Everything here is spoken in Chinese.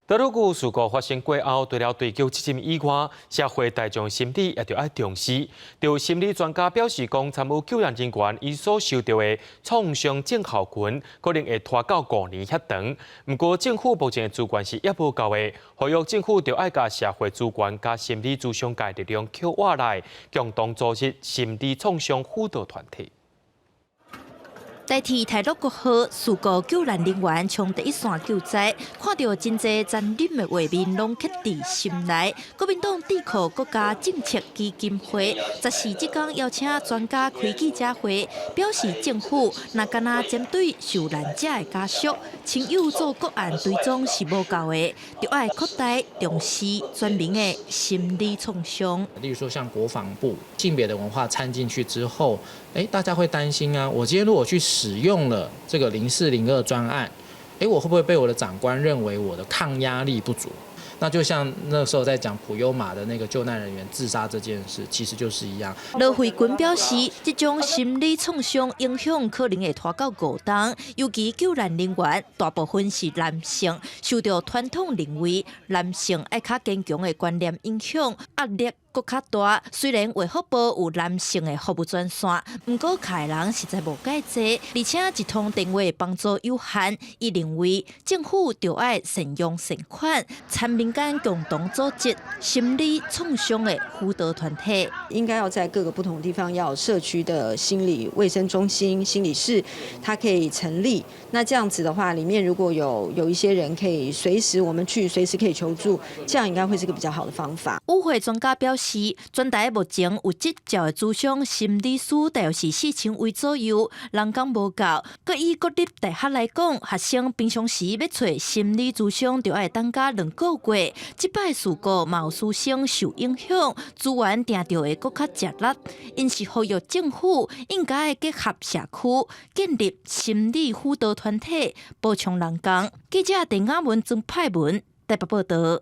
德鲁古事故发生过后，除了追究责任以外，社会大众心理也要重视。就心理专家表示讲，参与救援人员伊所受到的创伤症候群，可能会拖到5年遐长。不过，政府目前的资源是也无够的，呼吁政府就要甲社会资源、甲心理咨商界力量扣活来，共同组织心理创伤辅导团体。代替台陆国号事故救援人员从第一线救灾，看到真侪残忍的画面，拢刻伫心内。国民党智库国家政策基金会14即天邀请专家开记者会，表示政府若敢若针对受难者的家属，亲友做个案追踪是无够的，就要扩大重视全民的心理创伤。例如说，像国防部性别的文化掺进去之后，大家会担心啊，我今天如果去使用了这个0402专案，我会不会被我的长官认为我的抗压力不足？那就像那时候在讲普悠玛的那个救难人员自杀这件事，其实就是一样。罗慧君表示，这种心理创伤影响可能会拖到5年，尤其救援人员大部分是男性，受到传统认为男性爱较坚强的观念影响，压力搁较大。虽然卫福部有男性的服务专线，不过客人实在无介济，而且一通电话帮助有限。伊认为政府就要善用善款，参民间共同组织心理创伤的辅导团体，应该要在各个不同的地方要有社区的心理卫生中心、心理室，它可以成立。那这样子的话，里面如果有一些人可以随时我们去，随时可以求助，这样应该会是个比较好的方法。与会专家表示，全台目前有执照的咨商心理师大约是4000位左右，人工无够。佮以国立大学来讲，学生平常时要找心理咨商，就要等甲2个月。这摆事故嘛有师生受影响，资源定着会搁较吃力。因是呼吁政府应该结合社区，建立心理辅导团体，补充人工。记者陈雅文曾派文台北报道。